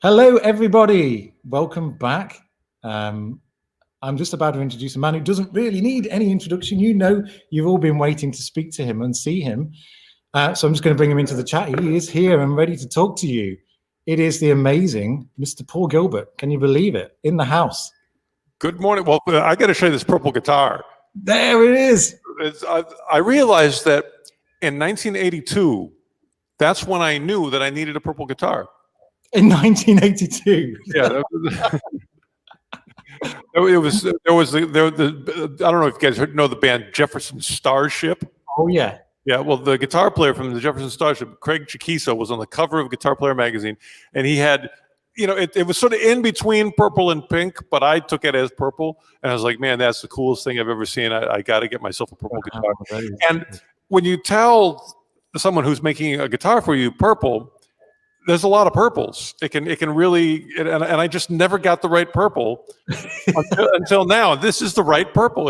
Hello, everybody. Welcome back. I'm just about to introduce a man who doesn't really need any introduction. You know, you've all been waiting to speak to him and see him. So I'm just going to bring him into the chat. He is here and ready to talk to you. It is the amazing Mr. Paul Gilbert. Can you believe it? In the house. Good morning. Well, I got to show you this purple guitar. There it is. I realized that in 1982, that's when I knew that I needed a purple guitar. In 1982. Yeah. I don't know if you guys know the band Jefferson Starship. Oh, yeah. Yeah, well, the guitar player from the Jefferson Starship, Craig Chiquiso, was on the cover of Guitar Player magazine, and he had, you know, it was sort of in between purple and pink, but I took it as purple, and I was like, man, that's the coolest thing I've ever seen. I got to get myself a purple guitar. And when you tell someone who's making a guitar for you purple, there's a lot of purples. It can really, and I just never got the right purple until now. This is the right purple.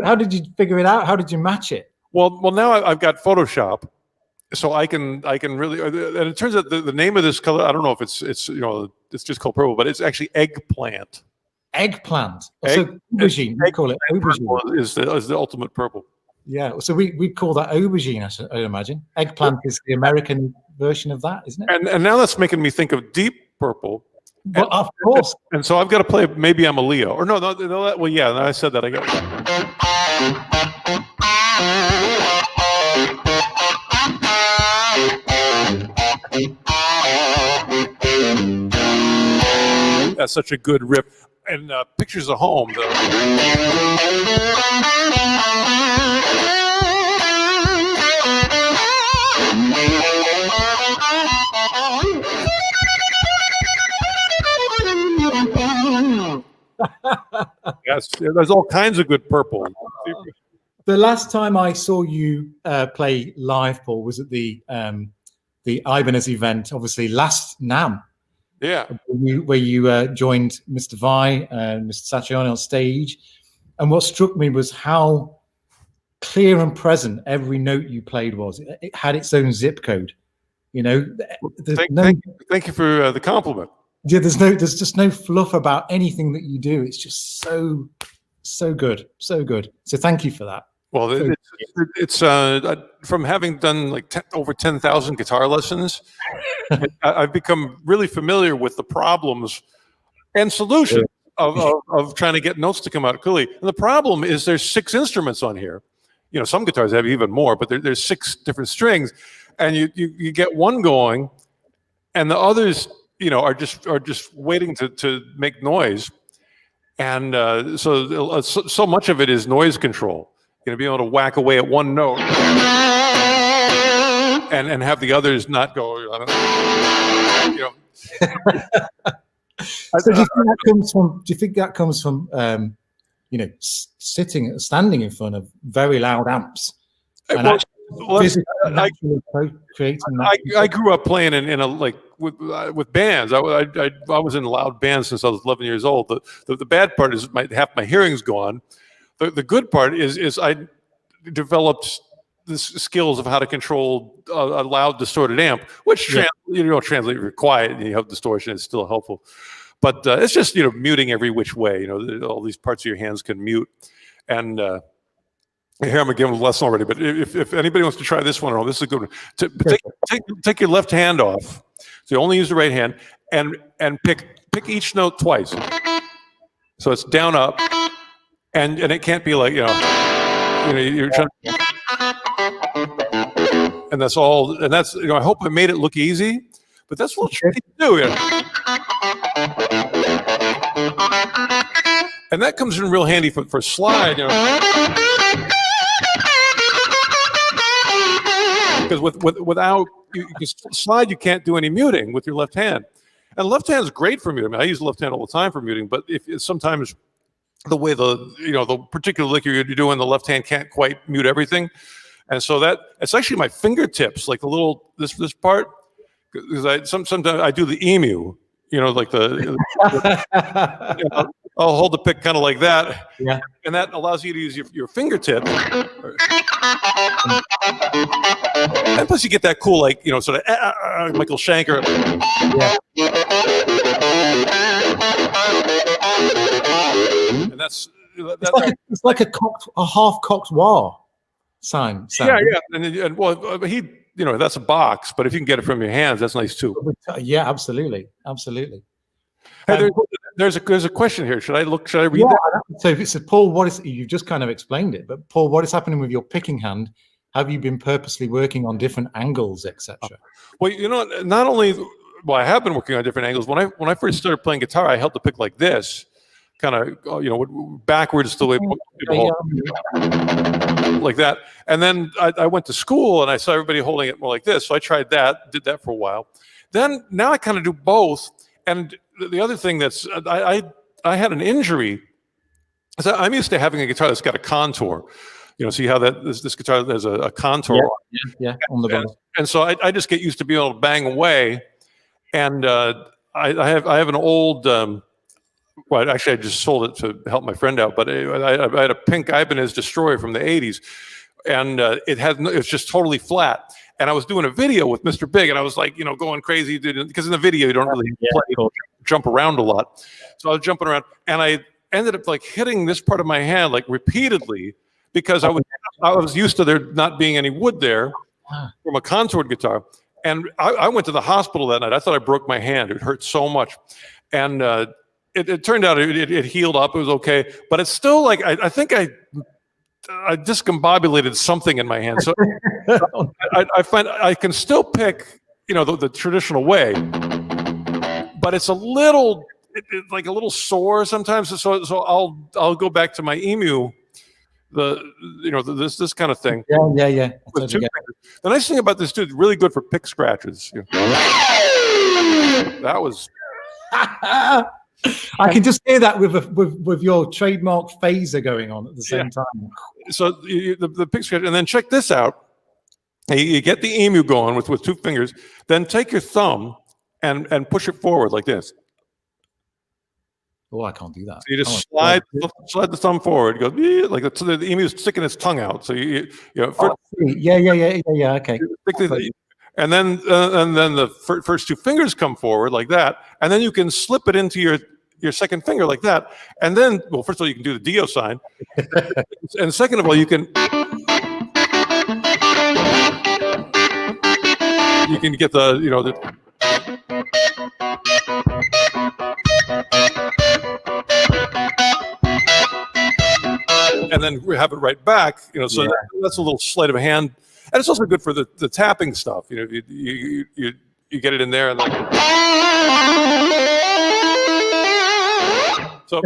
How did you figure it out? How did you match it? Well, now I've got Photoshop, so I can really. And it turns out the name of this color, I don't know if it's just called purple, but it's actually eggplant. Eggplant. So aubergine. We call it aubergine. Is the ultimate purple. Yeah. So we call that aubergine, I imagine. Eggplant is the American version of that, isn't it? And now that's making me think of deep purple. Well, of course. And so I've got to play. Maybe I'm a Leo, or no. Well, yeah. I said that. I got. That's such a good riff. And Pictures of Home, though. Yes, there's all kinds of good purple. The last time I saw you play live, Paul, was at the Ibanez event, obviously last NAMM. Yeah, where you joined Mr. Vai and Mr. Satriani on stage, and what struck me was how clear and present every note you played was. It had its own zip code. You know, thank you for the compliment. Yeah, there's just no fluff about anything that you do. It's just so good, so good. So thank you for that. Well, it's from having done like over 10,000 guitar lessons, I've become really familiar with the problems and solutions of trying to get notes to come out clearly. And the problem is there's 6 instruments on here. You know, some guitars have even more, but there's 6 different strings, and you get one going, and the others, you know, are just waiting to make noise, and so much of it is noise control. You know, being able to whack away at one note and have the others not go. You know. So do you think that comes from you know, standing in front of very loud amps? And I grew up playing in a with bands. I was in loud bands since I was 11 years old. The bad part is half my hearing's gone. The good part is I developed the skills of how to control a loud, distorted amp, which translate for quiet and you have distortion. It's still helpful, but it's just, you know, muting every which way. You know, all these parts of your hands can mute. And here I'm gonna give them a lesson already. But if anybody wants to try this one, this is a good one. Take your left hand off. So you only use the right hand, and pick each note twice. So it's down, up. And it can't be like, you know, you're trying to, and that's all, and that's, you know, I hope I made it look easy, but that's what you do. You know? And that comes in real handy for slide, you know, because without slide, you can't do any muting with your left hand, and left hand is great for muting. I use the left hand all the time for muting, but if sometimes the way the particular lick you're doing, the left hand can't quite mute everything, and so it's actually my fingertips, like the little this part, because sometimes I do the emu, you know, like the I'll hold the pick kind of like that. Yeah. And that allows you to use your fingertip. And plus you get that cool, like, sort of Michael Schenker. Yeah. And that's it's like a half-cocked wah sound. Yeah. And well, that's a box, but if you can get it from your hands, that's nice too. Yeah, absolutely. Hey, there's a question here. Should I read that? So if it's Paul, you've just kind of explained it, but Paul, what is happening with your picking hand? Have you been purposely working on different angles, etc.? Well, not only, well, I have been working on different angles. When I first started playing guitar, I held the pick like this, kind of, backwards the way people hold like that. And then I went to school and I saw everybody holding it more like this. So I tried that, did that for a while. Now I kind of do both. And the other thing I had an injury. So I'm used to having a guitar that's got a contour. See how this guitar has a contour. Yeah, on the bottom. And so I just get used to being able to bang away. And I have an old. Well, actually, I just sold it to help my friend out. But I had a pink Ibanez Destroyer from the '80s, and it's just totally flat. And I was doing a video with Mr. Big, and I was like, going crazy, because in the video you don't really jump around a lot. So I was jumping around, and I ended up like hitting this part of my hand like repeatedly because I was used to there not being any wood there from a contoured guitar. And I went to the hospital that night. I thought I broke my hand. It hurt so much, and it turned out it healed up. It was okay, but it's still like I think I discombobulated something in my hand. So I find I can still pick, the traditional way, but it's a little, like a little sore sometimes. So I'll go back to my Emu, this kind of thing. Yeah. With two fingers. The nice thing about this dude, really good for pick scratches. That was. I can just hear that with your trademark phaser going on at the same time. So the pick scratch, and then check this out. You get the Emu going with two fingers. Then take your thumb and push it forward like this. Oh, I can't do that. So you just slide the thumb forward. Go like that. So the Emu is sticking its tongue out. So first, yeah. Okay. And then the first two fingers come forward like that, and then you can slip it into your second finger like that, and then, well, first of all, you can do the Dio sign, and second of all, you can get the and then we have it right back, so that's a little sleight of hand. And it's also good for the tapping stuff. You get it in there, and then so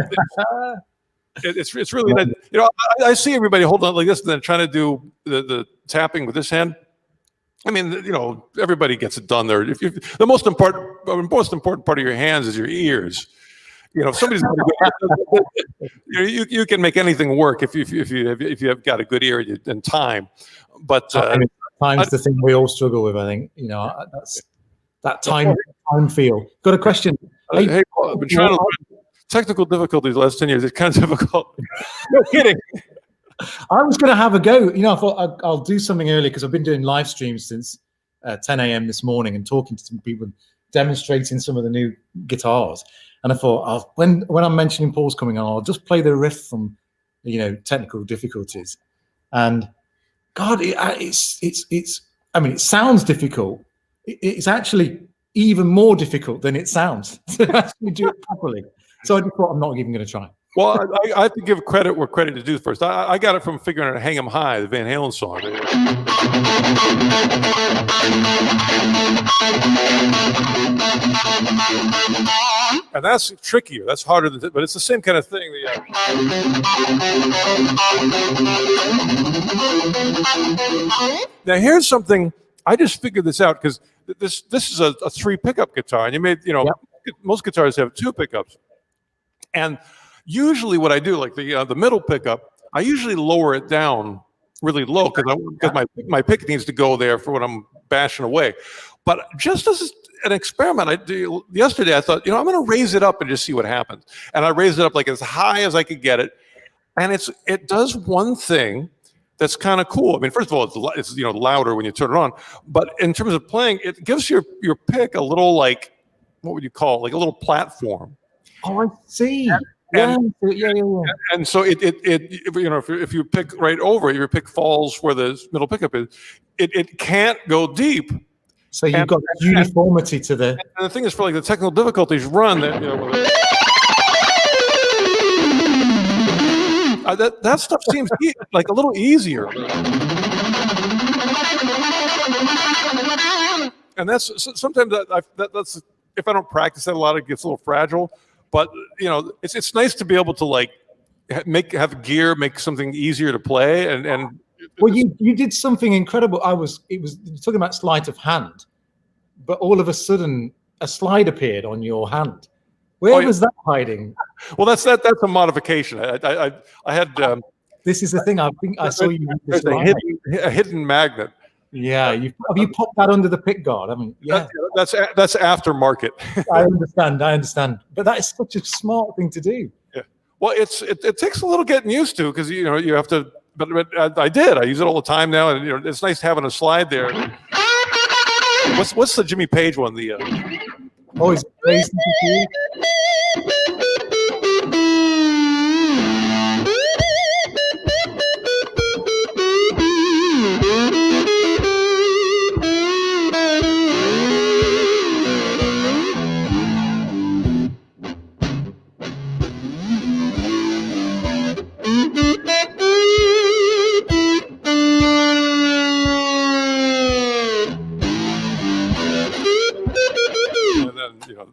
it's really nice. I see everybody holding on like this and then trying to do the tapping with this hand. I mean, everybody gets it done there. The most important part of your hands is your ears. If somebody's you can make anything work if you have got a good ear and time. But time's the thing we all struggle with. I think that's that time feel. Got a question? Hey, Paul, I've been trying to learn technical difficulties the last 10 years. It's kind of difficult. No kidding. I was going to have a go. I thought I'll do something early because I've been doing live streams since 10 a.m. this morning and talking to some people, demonstrating some of the new guitars. And I thought, when I'm mentioning Paul's coming on, I'll just play the riff from, technical difficulties. And God, it's. I mean, it sounds difficult. It's actually even more difficult than it sounds to actually do it properly. So I just thought I'm not even going to try. Well, I have to give credit where credit is due first. I got it from figuring out "Hang 'Em High," the Van Halen song. And that's trickier. That's harder, but it's the same kind of thing. Now, here's something. I just figured this out because this is a 3 pickup guitar, and most guitars have 2 pickups. And usually, what I do, like the middle pickup, I usually lower it down really low because my pick needs to go there for when I'm bashing away. But just as an experiment, yesterday I thought, I'm going to raise it up and just see what happens. And I raised it up like as high as I could get it, and it does one thing that's kind of cool. I mean, first of all, it's louder when you turn it on, but in terms of playing, it gives your pick a little, like, what would you call it? Like a little platform. Oh, I see. And so Yeah. if you pick right over it, your pick falls where the middle pickup is. It can't go deep. So you've got uniformity to the. And the thing is, for like the technical difficulties run that that stuff seems like a little easier. And that's sometimes that's if I don't practice that a lot, it gets a little fragile. But it's nice to be able to like have gear make something easier to play. And well, you did something incredible. It was talking about sleight of hand, but all of a sudden a slide appeared on your hand. Where was that hiding? Well, that's a modification. I had. This is the thing. I think I saw you. There's a hidden magnet. Yeah, have you popped that under the pick guard? I mean, yeah, that's aftermarket. I understand, but that is such a smart thing to do. Yeah. Well, it takes a little getting used to, because you have to. But I did. I use it all the time now, and it's nice having a slide there. What's the Jimmy Page one? The always plays.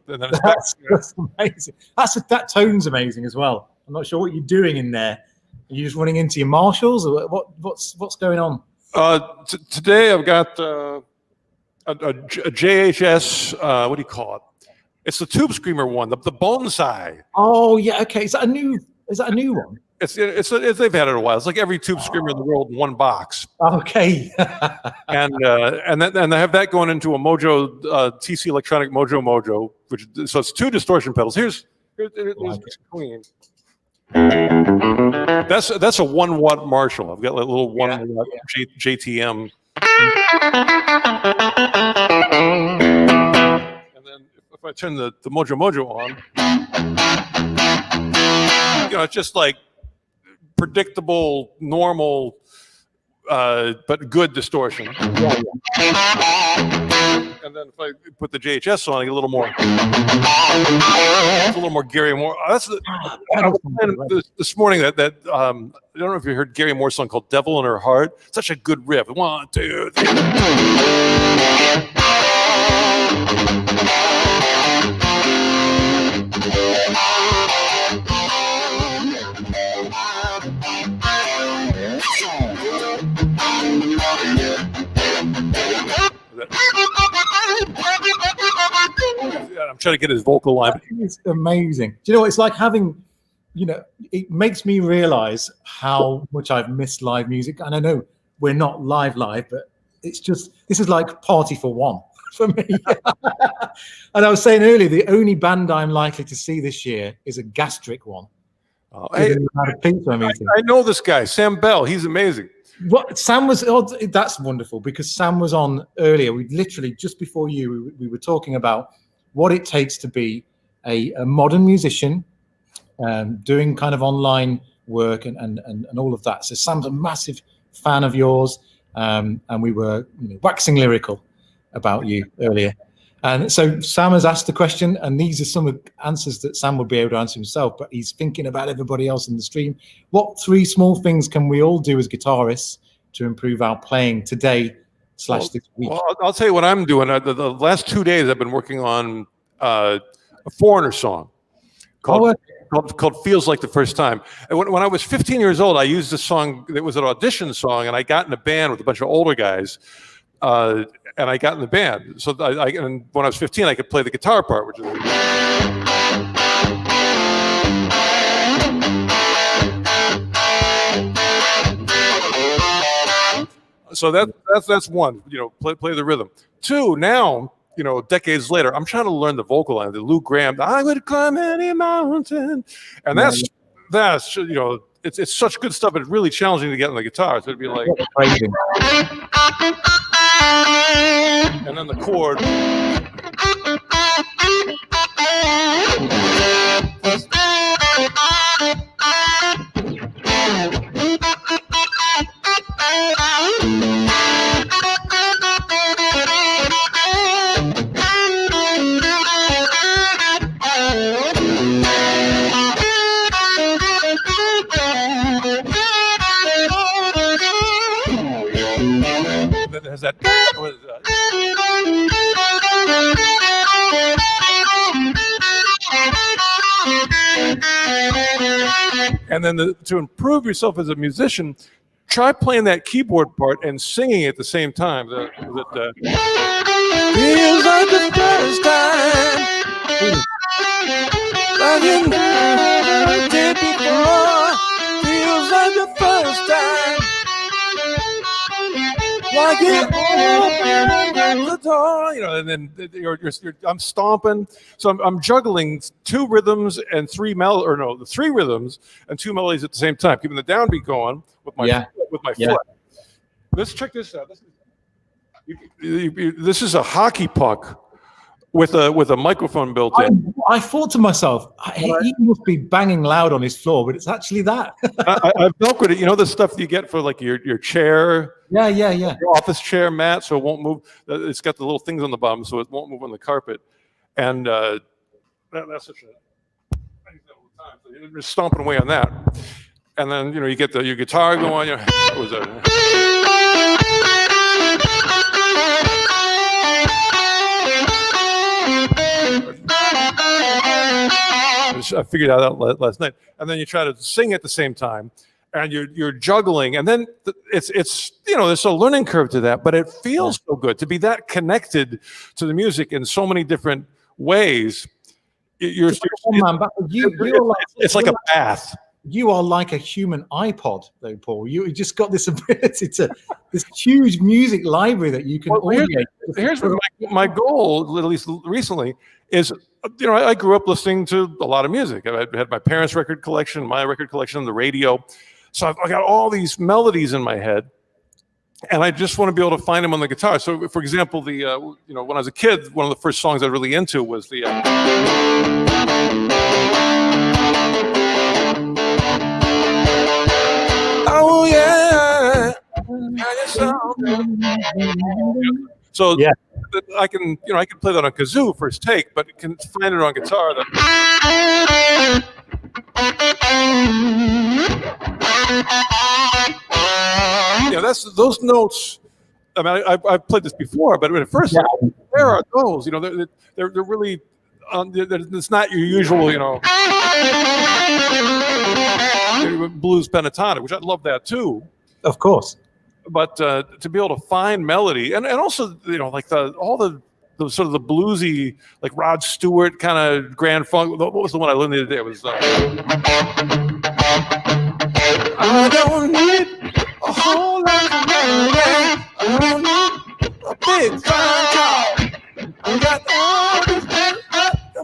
And then That's amazing. That tone's amazing as well. I'm not sure what you're doing in there. Are you just running into your Marshalls, or what's going on? Today I've got a JHS. What do you call it? It's the Tube Screamer one, the Bonsai. Oh yeah, okay. Is that a new one? They've had it a while. It's like every Tube Screamer in the world in one box. Okay. and I have that going into a Mojo TC Electronic Mojo, so it's 2 distortion pedals. Here's clean. That's a 1 watt Marshall. I've got a little 1 watt JTM. And then if I turn the Mojo on, it's just like predictable, normal, but good distortion. Yeah. And then if I put the JHS on, I get a little more. It's a little more Gary Moore. I was playing this morning that I don't know if you heard Gary Moore's song called "Devil in Her Heart." Such a good riff. 1, 2, 3. I'm trying to get his vocal line. It's amazing. Do you know what it's like having? It makes me realize how much I've missed live music. And I know we're not live, but this is like party for one for me. And I was saying earlier, the only band I'm likely to see this year is a gastric one. Oh, hey, I know this guy, Sam Bell. He's amazing. What Sam was? Oh, that's wonderful, because Sam was on earlier. We literally just before we were talking about what it takes to be a modern musician, doing kind of online work and all of that. So Sam's a massive fan of yours, and we were waxing lyrical about you earlier. And so Sam has asked the question, and these are some of the answers that Sam would be able to answer himself, but he's thinking about everybody else in the stream. What 3 small things can we all do as guitarists to improve our playing today / this week? Well, I'll tell you what I'm doing. The last 2 days I've been working on a Foreigner song called Feels Like the First Time. And when I was 15 years old, I used a song that was an audition song, and I got in a band with a bunch of older guys. And I got in the band. So and when I was 15, I could play the guitar part, which is. So that's one. Play the rhythm. Two, now decades later, I'm trying to learn the vocal line. The Lou Gramm, I would climb any mountain, and that's it's such good stuff. But it's really challenging to get on the guitar. So it'd be like, and then the chord. Has that? And then to improve yourself as a musician, try playing that keyboard part and singing at the same time. Feels like the first time, like you never did before. Feels like the first time. Like it opened the door, and then I'm stomping. So I'm juggling two rhythms and three rhythms and two melodies at the same time, keeping the downbeat going with my foot. Let's check this out. This is a hockey puck with a microphone built in. I thought to myself, he must be banging loud on his floor, but it's actually that. I velcroed it. The stuff you get for like your chair. Yeah. Your office chair mat, so it won't move. It's got the little things on the bottom, so it won't move on the carpet. And that's such a. I use that all the time. So you're just stomping away on that, and then you get your guitar going. I figured out that last night, and then you try to sing at the same time. And you're juggling, and then it's there's a learning curve to that, but it feels so good to be that connected to the music in so many different ways. It's like a bath. You are like a human iPod, though, Paul. You just got this ability to this huge music library that you can. Here's what my goal, at least recently, is. I grew up listening to a lot of music. I had my parents' record collection, my record collection on the radio. So I got all these melodies in my head, and I just want to be able to find them on the guitar. So, for example, when I was a kid, one of the first songs I was really into was the. Oh yeah. So yeah. I can play that on kazoo first take, but it can find it on guitar. That's those notes. I mean, I've played this before, but at first, where are those? They're really. It's not your usual, blues pentatonic, which I love that too. Of course. But to be able to find melody and also like all the sort of the bluesy, like Rod Stewart kind of grand funk. What was the one I learned the other day? It was I don't need a whole lot of money. I don't need a big fine car. I got all this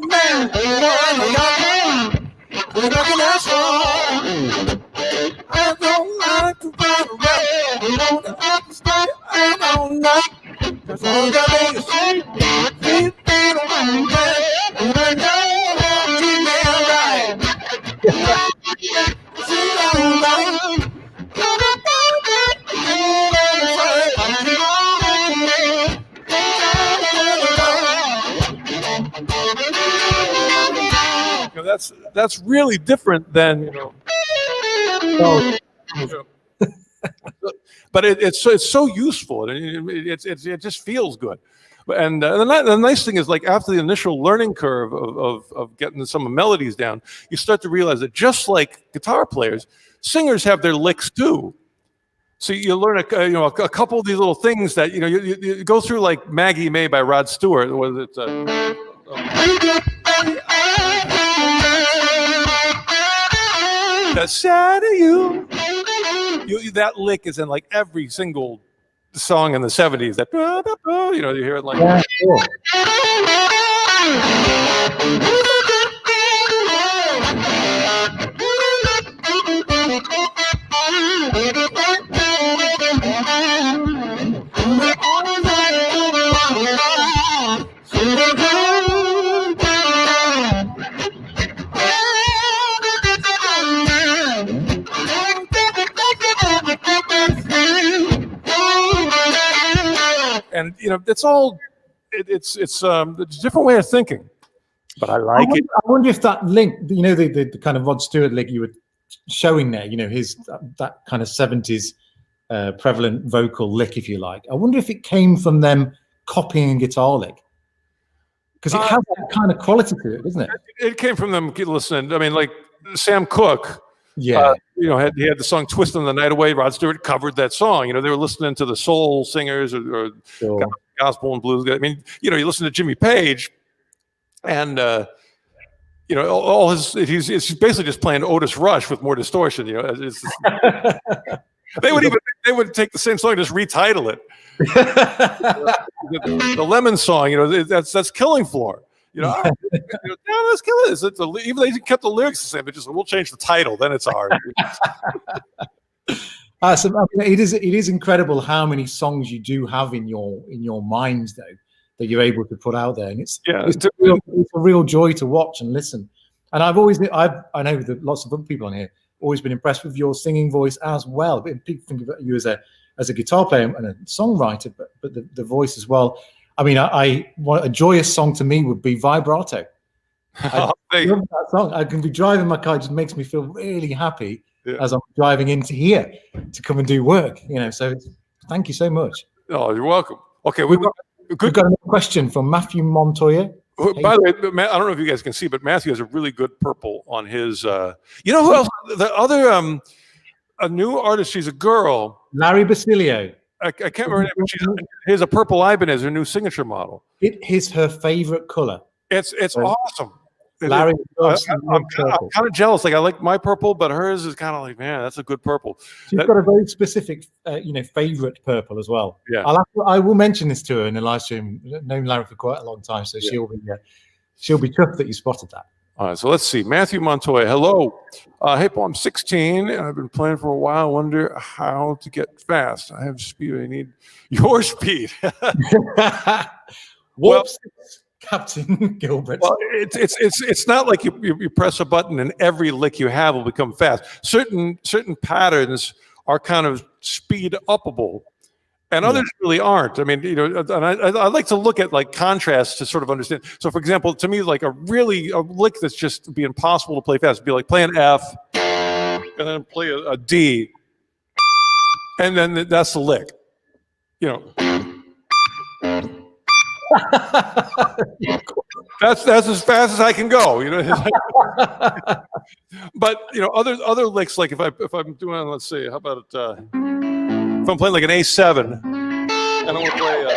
man. We're not gonna ask for. I don't like to run around. I don't like. Cause all you got is sweet. That's really different than but it's so useful and it just feels good. And the nice thing is, like, after the initial learning curve of getting some melodies down, you start to realize that just like guitar players, singers have their licks too. So you learn a couple of these little things that you go through, like Maggie May by Rod Stewart. Was it? The side of you. That lick is in like every single song in the 70s that, you know, you hear it like. Yeah, sure. And you know, it's all it's a different way of thinking, but I like it. I wonder if that link, you know, the kind of Rod Stewart link you were showing there, you know, his that kind of 70s prevalent vocal lick, if you like. I wonder if it came from them copying a guitar lick, because it has that kind of quality to it, doesn't it? It came from them listening. I mean, like Sam Cooke. Yeah. You know, he had the song "Twisting the Night Away." Rod Stewart covered that song. You know, they were listening to the soul singers or Sure. gospel and blues. I mean, you know, you listen to Jimmy Page, and you know, all his he's basically just playing Otis Rush with more distortion. You know, they would take the same song and just retitle it. The Lemon song, you know, that's Killing Floor. You know, no, let's kill it. Even they kept the lyrics the same, but just we'll change the title. Then it's hard. So, I mean, it is incredible how many songs you do have in your minds, though, that you're able to put out there, and it's a real joy to watch and listen. And I know that lots of other people on here always been impressed with your singing voice as well. But people think of you as a guitar player and a songwriter, but the voice as well. I mean, a joyous song to me would be Vibrato. I love that song. I can be driving my car; it just makes me feel really happy as I'm driving into here to come and do work. You know, so thank you so much. Oh, you're welcome. Okay, we've got another question from Matthew Montoya. By the way, I don't know if you guys can see, but Matthew has a really good purple on his. You know who else? The other a new artist. She's a girl. Larry Basilio. I can't remember her name. She has a purple Ibanez, her new signature model. It is her favorite color. It's awesome. Larry, I'm kind of jealous. Like I like my purple, but hers is kind of like, man, that's a good purple. She's got a very specific, favorite purple as well. Yeah, I will mention this to her in the live stream. I've known Larry for quite a long time, so she'll be chuffed that you spotted that. All right, so let's see. Matthew Montoya, hello. Hey, Paul, I'm 16 and I've been playing for a while. I wonder how to get fast. I have speed. I need your speed. Well, Captain Gilbert. Well, it's not like you press a button and every lick you have will become fast. Certain patterns are kind of speed upable, and others really aren't. I mean, you know, and I like to look at like contrasts to sort of understand. So, for example, to me, like a lick that's just be impossible to play fast would be like play an F and then play a D, and then that's the lick. You know. That's as fast as I can go, you know. But you know, other licks, like if I'm doing, let's see, how about if I'm playing like an A7 and I want to play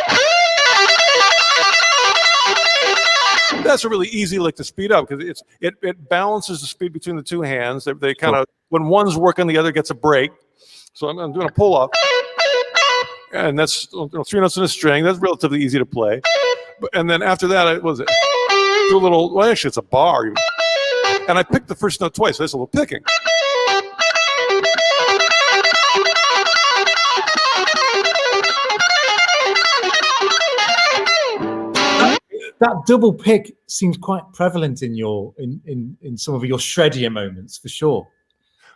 that's a really easy lick to speed up because it balances the speed between the two hands. They kind of, when one's working, the other gets a break. So I'm doing a pull up, and that's 3 notes in a string. That's relatively easy to play. And then after that, do a little. Well, actually, it's a bar, and I picked the first note twice. So that's a little picking. That double pick seems quite prevalent in in some of your shreddier moments, for sure.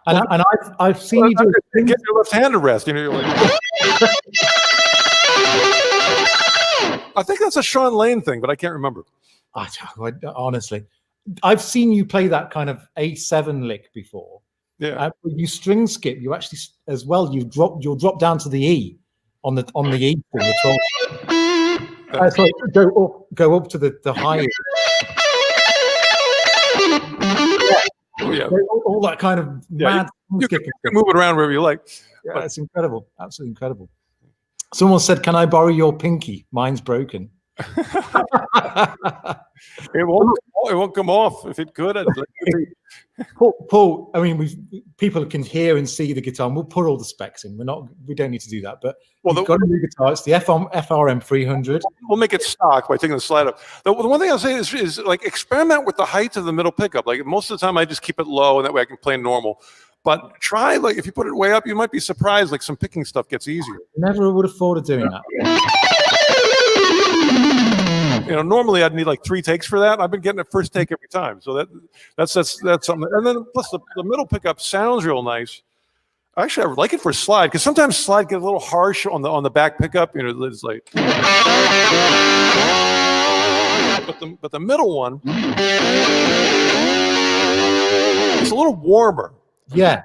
And I've seen you do it. Get your left hand to rest. You know, you're like. I think that's a Sean Lane thing, but I can't remember. Honestly, I've seen you play that kind of A7 lick before. Yeah. You string skip. You actually, as well, you'll drop down to the E on the E string. So go up to the high. Yeah. All that kind of mad. You can move it around wherever you like. Yeah, it's incredible. Absolutely incredible. Someone said, "Can I borrow your pinky? Mine's broken." It won't come off. If it could, I'd like to. Paul, I mean, people can hear and see the guitar, and we'll put all the specs in. We don't need to do that, but we've got a new guitar. It's the FRM 300. We'll make it stock by taking the slide up. The one thing I'll say is like experiment with the height of the middle pickup. Like most of the time, I just keep it low, and that way I can play normal. But try, like, if you put it way up, you might be surprised. Like some picking stuff gets easier. Never would have thought of doing that. You know, normally I'd need like 3 takes for that. I've been getting it first take every time. So that's something. And then plus the middle pickup sounds real nice. Actually, I would like it for slide because sometimes slide gets a little harsh on the back pickup. You know, it's like. But the middle one, it's a little warmer. Yeah.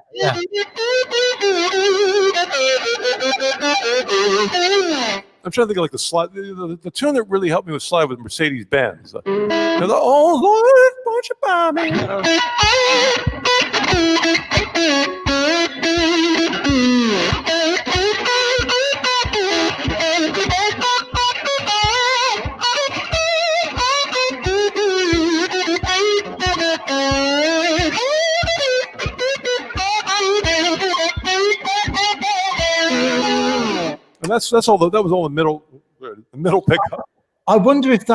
I'm trying to think of like the slide. The tune that really helped me with slide was Mercedes Benz. You know, oh Lord, won't you buy me? You know? And that's all. That was all the middle pickup. I wonder if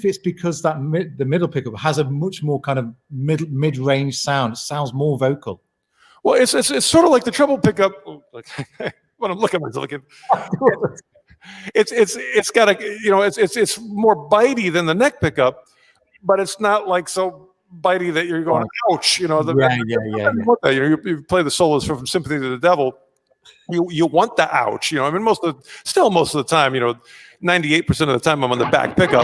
it's because that the middle pickup has a much more kind of mid-range sound. It sounds more vocal. Well, it's sort of like the treble pickup. Like when I'm looking, it's got a, you know, it's more bitey than the neck pickup, but it's not like so bitey that you're going ouch. You know, yeah. You play the solos from Sympathy to the Devil. You want the ouch, you know. I mean, most of the time, you know, 98% of the time, I'm on the back pickup.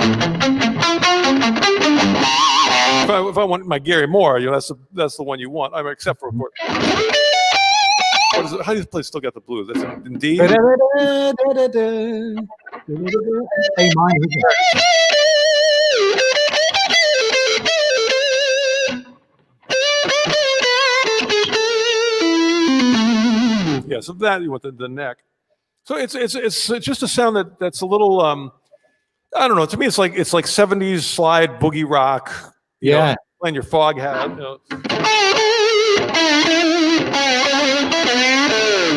If I want my Gary Moore, you know, that's the one you want. I mean, except for what is it? How do you play Still Got the Blues? That's indeed. Hey, mine, isn't it? Yeah, so that you want the neck. So it's just a sound that's a little I don't know. To me, it's like 70s slide boogie rock. You know, playing your fog hat. You know.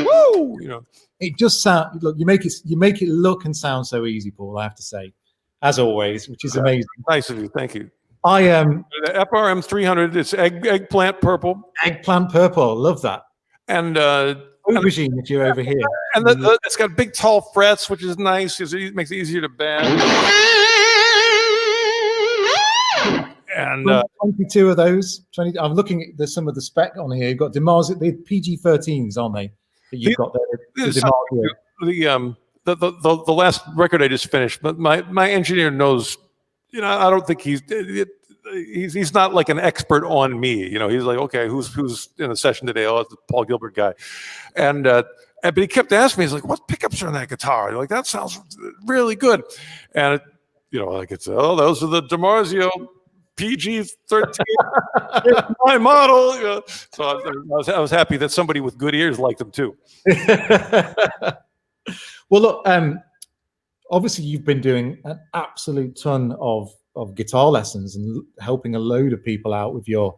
Woo! You know. It just sound. Look, you make it look and sound so easy, Paul. I have to say, as always, which is amazing. Nice of you. Thank you. I am the FRM 300. It's eggplant purple. Eggplant purple. Love that. And aubergine if you're over here. And it's got big tall frets, which is nice. It makes it easier to bend. And 22 of those. 20. I'm looking at some of the spec on here. You've got DiMarzio, the PG-13s, aren't they? That you've got there. The last record I just finished, but my engineer knows. You know, I don't think he's not like an expert on me. You know, he's like, okay, who's in the session today? Oh, it's the Paul Gilbert guy. And but he kept asking me, he's like, what pickups are on that guitar? Like, that sounds really good. And you know, like those are the DiMarzio PG-13, my model. You know? So I was happy that somebody with good ears liked them too. Well, look, obviously you've been doing an absolute ton of guitar lessons and helping a load of people out with your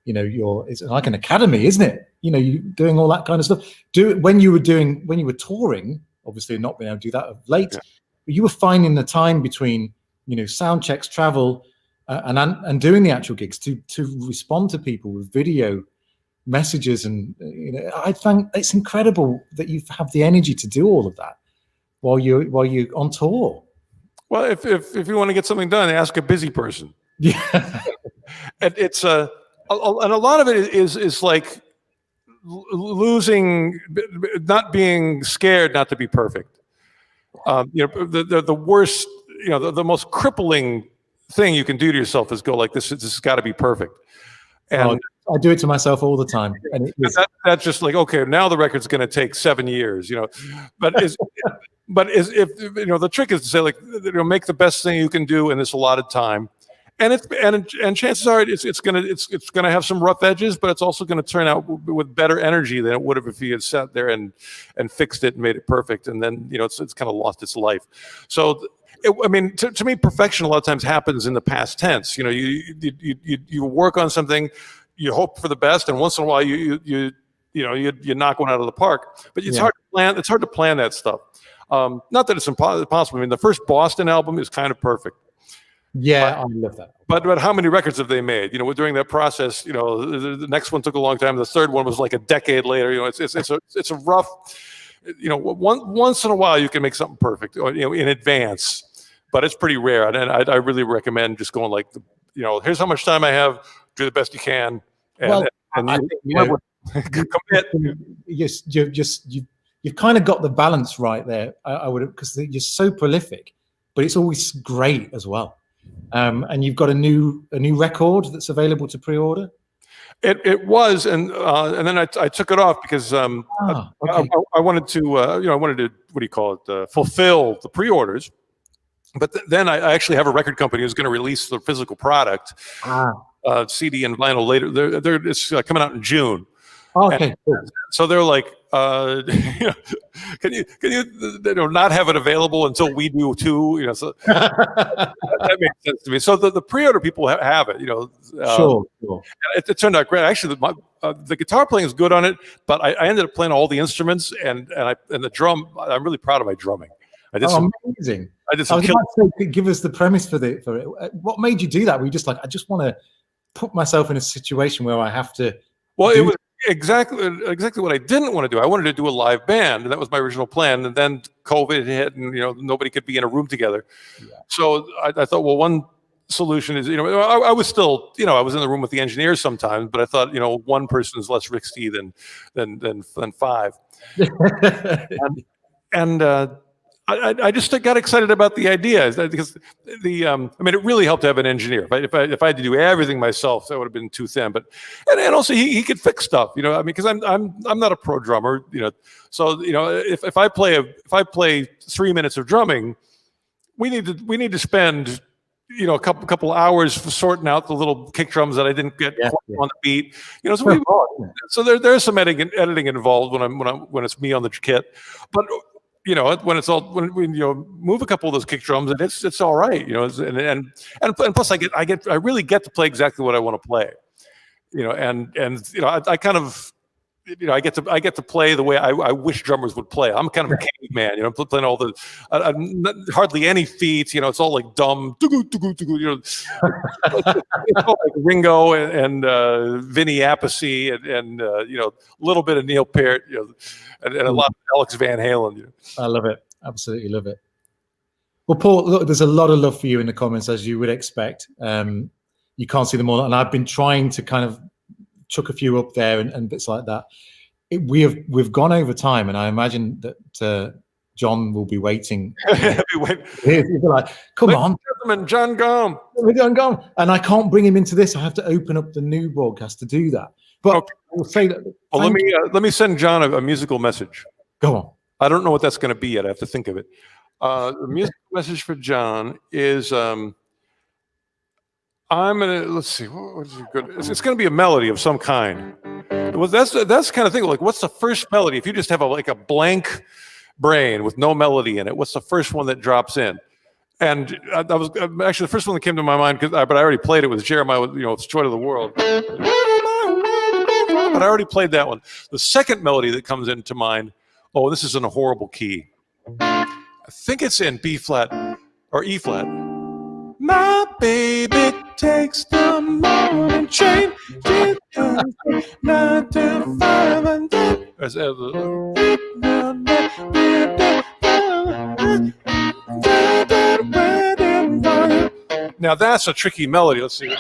it's like an academy, isn't it? You know, you doing all that kind of stuff. When you were touring, obviously not being able to do that of late, but you were finding the time between, you know, sound checks, travel, and doing the actual gigs to respond to people with video messages. And you know, I think it's incredible that you have the energy to do all of that while you're on tour. Well, if you want to get something done, ask a busy person. Yeah, and it's and a lot of it is like losing, not being scared not to be perfect. You know, the worst, you know, the most crippling thing you can do to yourself is go like this. This has got to be perfect. And I do it to myself all the time. And that's just like, okay, now the record's going to take 7 years, you know, but if you know, the trick is to say, like, you know, make the best thing you can do in this allotted time, and chances are it's gonna have some rough edges, but it's also going to turn out with better energy than it would have if you had sat there and fixed it and made it perfect, and then, you know, it's kind of lost its life. So I mean, to me, perfection a lot of times happens in the past tense. You know, you work on something, you hope for the best, and once in a while you knock one out of the park. But it's hard to plan. It's hard to plan that stuff. Not that it's impossible. I mean, the first Boston album is kind of perfect. Yeah, I love that. But how many records have they made? You know, during that process, you know, the next one took a long time. The third one was like a decade later. You know, it's a rough. You know, once in a while you can make something perfect, you know, in advance, but it's pretty rare. And I really recommend just going like, you know, here's how much time I have. Do the best you can. And, commit. You've kind of got the balance right there. I would, because you're so prolific, but it's always great as well. And you've got a new record that's available to pre-order. It was, and then I took it off because I wanted to what do you call it, fulfill the pre-orders. But then I actually have a record company who's going to release the physical product, CD and vinyl later. It's coming out in June. Okay, cool. So they're like, can you not have it available until we do too? You know, so that makes sense to me. So the pre-order people have it. You know, sure. It turned out great. Actually, the guitar playing is good on it, but I ended up playing all the instruments and the drum. I'm really proud of my drumming. Amazing. I was about to say, give us the premise for it. What made you do that? Were you just like, I just want to put myself in a situation where I have to? Well, it was exactly what I didn't want to do. I wanted to do a live band, and that was my original plan. And then COVID hit, and you know, nobody could be in a room together. Yeah. So I thought, well, one solution is, you know, I was still, you know, I was in the room with the engineers sometimes, but I thought, you know, one person is less risky than five. I just got excited about the idea because I mean, it really helped to have an engineer. If I had to do everything myself, that would have been too thin. But and also he could fix stuff, you know. I mean, because I'm not a pro drummer, you know. So you know, if I play 3 minutes of drumming, we need to spend, you know, a couple hours sorting out the little kick drums that I didn't get on the beat. You know, so there's some editing involved when it's me on the kit, but. You know, when you know, move a couple of those kick drums, and it's all right, you know, and plus I really get to play exactly what I want to play, you know, and you know, I kind of, you know, I get to play the way I wish drummers would play. I'm kind of a caveman, you know, playing all the hardly any feet, you know, it's all like dumb, you know, it's all like Ringo and Vinny Appice and you know, a little bit of Neil Peart, you know, and a lot of Alex Van Halen. You know. I love it, absolutely love it. Well, Paul, look, there's a lot of love for you in the comments, as you would expect. You can't see them all, and I've been trying to kind of chuck a few up there and bits like that. We've gone over time, and I imagine that John will be waiting. He'll be like, come on, gentlemen, John Gum. And I can't bring him into this. I have to open up the new broadcast to do that. But okay. I will say that. Well, let me send John a musical message. Go on. I don't know what that's going to be yet. I have to think of it. The musical message for John is. I'm gonna let's see. What is it good? It's gonna be a melody of some kind. Well, that's the kind of thing. Like, what's the first melody? If you just have a blank brain with no melody in it, what's the first one that drops in? And that was actually the first one that came to my mind, but I already played it with Jeremiah. You know, it's Joy to the World. But I already played that one. The second melody that comes into mind. Oh, this is in a horrible key. I think it's in B flat or E flat. My baby takes the morning train. 9 to 5 and then. Now that's a tricky melody. Let's see.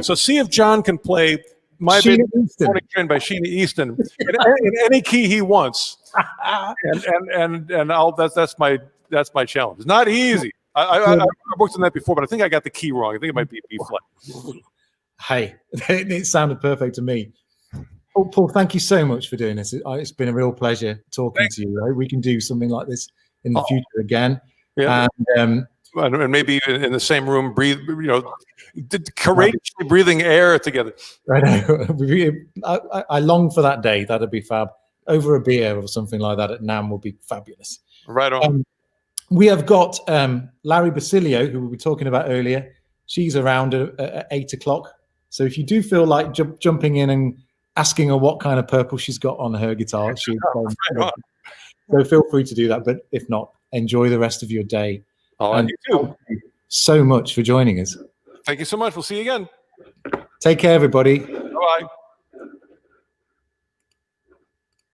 So see if John can play My Baby Morning Train by Sheena Easton in any key he wants, and I'll that's my challenge. It's not easy. I worked on that before, but I think I got the key wrong. I think it might be B flat. Hey, it sounded perfect to me. Oh, Paul, thank you so much for doing this. It's been a real pleasure talking to you. I hope we can do something like this in the future again. Yeah. And and maybe in the same room, breathe, courageously breathing air together. I know. I long for that day. That'd be fab. Over a beer or something like that at NAMM would be fabulous. Right on. We have got Larry Basilio, who we were talking about earlier. She's around at 8 o'clock. So if you do feel like jumping in and asking her what kind of purple she's got on her guitar, so feel free to do that. But if not, enjoy the rest of your day. Oh, and you too. Thank you so much for joining us. Thank you so much. We'll see you again. Take care, everybody. Bye-bye.